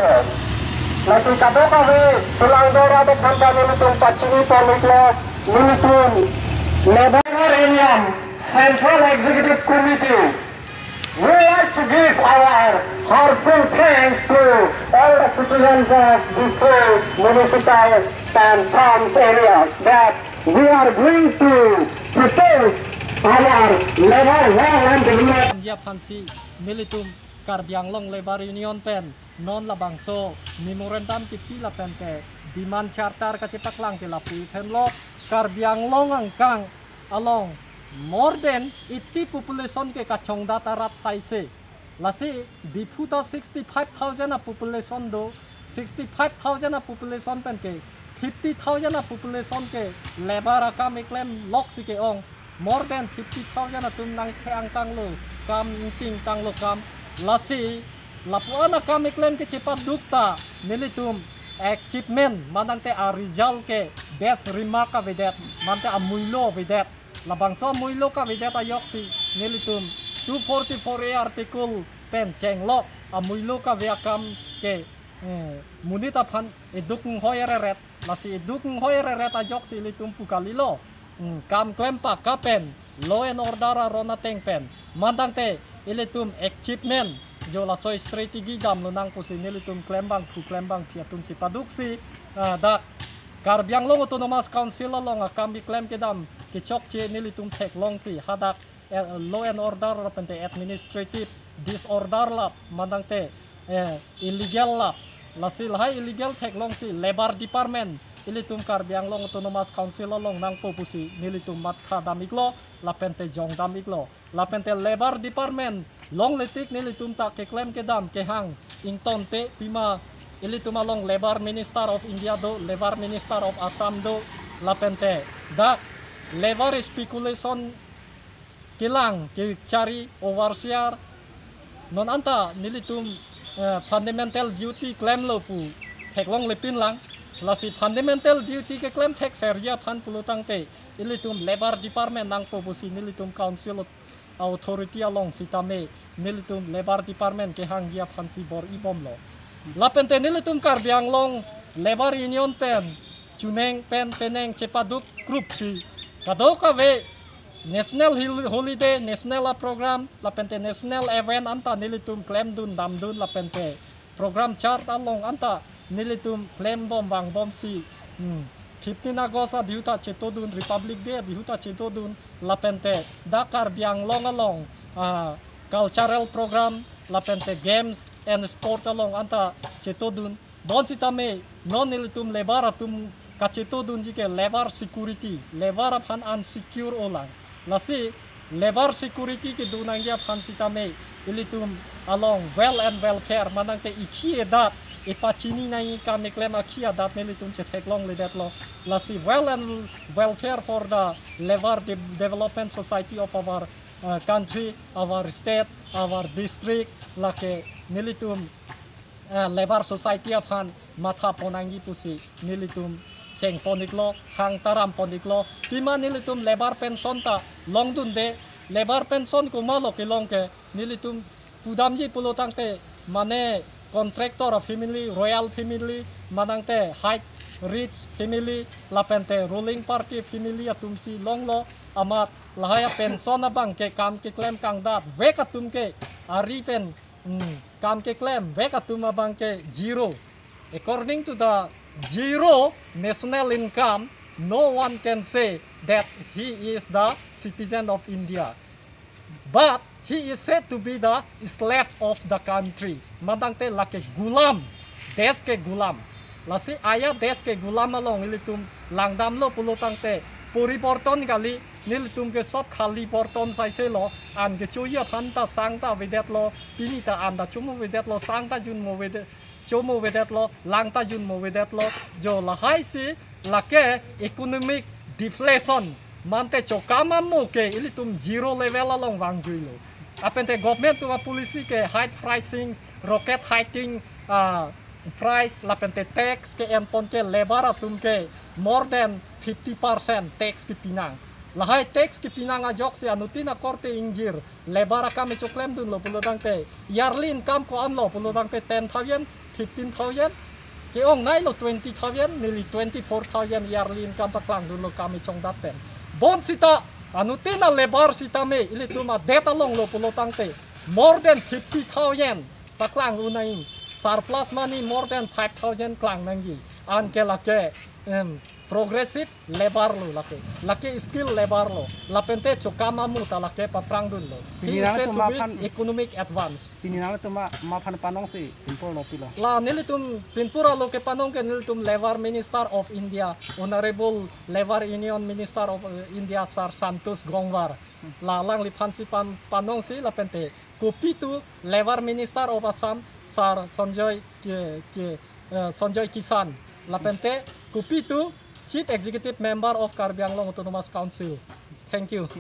pen. Nasi kado kawe tulang dora de khanda militum pachini poliklo militum Labor Union Central Executive Committee. We like to give our heartfelt thanks to all the citizens of the four municipal and towns areas that we are going to propose our labor law and development. Ya Pansi militum Karbianglong Labor Union pen non labangso memorandum tipi la pente demand charter kacepak lang tilapi penlo Karbianglong angkang along more than 80 population ke kachong data rat saise lasi diputa 65,000 population do 65,000 population pen ke 50,000 population ke labor akam eklem lok si ke ong more than 50,000 tum nang theang tang lo kam ting tang lo kam lasi lapuan akam eklem ke cepat dukta nilitum achievement manang te a result ke best remark ka vedet mante a muilo vedet labangso muilo ka vedet ayok si nilitum 244A article pen chenglok a muilo ka veakam ke munita phan edukung hoyeret lasi edukung hoyeret ayok si litum pukalilo kam klempa kapen law and order rona teng pen mandang te ilitum achievement jo la soy strategi dam lunang pusi nilitum klembang piatum cipaduksi dak Karbianglong Autonomous Council long akambi klem kedam kecok ce nilitum tek long si hadak law and order pente administrative disorder lap mandang te illegal lap lasil hai illegal tek long si labor department ilitum Karbianglong Autonomous Council long nang popusi nilitum matkha damiglo lapente jong damiglo lapente labor department long letik nilitum tak ke klem kedam ke hang ington te pima ilitum along labor minister of India do labor minister of Assam do lapente dak labor speculation kilang ke cari overseer non anta nilitum fundamental duty claim lo pu tek long lepin lang lasi fundamental duty ke claim tek serja phan pulutang te ilitum labor department nang popusi nilitum council authority along sitame nilitum labor department ke hanggia phansi bor ibom lo lapente nilitum Karbianglong labor union pen chuneng pen peneng cepaduk group si kadoka ve national holiday national program lapente national event anta nilitum claim dun damdun lapente program chart along anta nilitum claim bom bang bom si 15 Agost dihuta cetodun Republic Day dihuta cetodun lapente Dakar Karbianglong along cultural program lapente games and sport along anta cetodun don sitame non nilitum lebar atum kacetodun jike lebar security lebar phan unsecure olang lasi lebar security ke dunang ya phan sitame ilitum along well and welfare manang te iki edat ipachini nai kami klem akia dat nilitum ceteklong lidet lo lasi well and welfare for the labor development society of our country, our state, our district lake nilitum labor society aphan matha ponangi pusi nilitum ceng poniklo hang taram poniklo pima nilitum labor pension ta long dun de labor pension kumalo kilong ke nilitum pudamji pulutang te mane contractor of family royal family manang te high rich family lapente ruling party family atumsi longlo amat lahaya pension abang ke kam ke claim kang dat vek atum ke ari pen kam ke claim vek atum abang ke zero according to the zero national income no one can say that he is the citizen of India but he is said to be the slave of the country madang te lake gulam des ke gulam lasi ayah des ke gulam along ilitum langdam lo pulutang te puriporton kali nilitum ke sop khali porton saise lo an ke choya phanta sangta vedet lo pinita anda chumu vedet lo sangta jun mo vedet chomo vedet lo langta jun mo vedet lo jo lahai si lake economic deflation mante chokama mo ke ilitum zero level along wangjui lo apente government tu polisi ke high pricing rocket hiking price lapente tax ke empon ke labor atum ke more than 50% tax ke pinang lahai tax ke pinang ajok si anutina korte injir labor kami choklem dun lo pulodang te yearly income ko an lo pulodang te 10,000 15,000. Keong nai lo 20,000, nearly 24,000 yearly income paklang dulu kami cong dapen. Bon sita, anu tina lebar sita me, ili cuma data long lo pulotang te. More than 50,000 paklang unain. Surplus money more than 5,000 klang nangi. Anke lake progressive lebar lo lake skill lebar lo. Lapente cokama muta lake paprang dulu. He is said to be economic advance. Pininang itu mapan panong si pimpul no pila. La nilitum pinpura lo ke panong ke nilitum Labor Minister of India, Honorable Labor Union Minister of India Sir Santosh Gangwar. La lang lipansi panong si lapente. Kupitu Labor Minister of Assam Sir Sanjoy Kisan. Lapente kupitu Chief Executive Member of Karbi Anglong Autonomous Council. Thank you.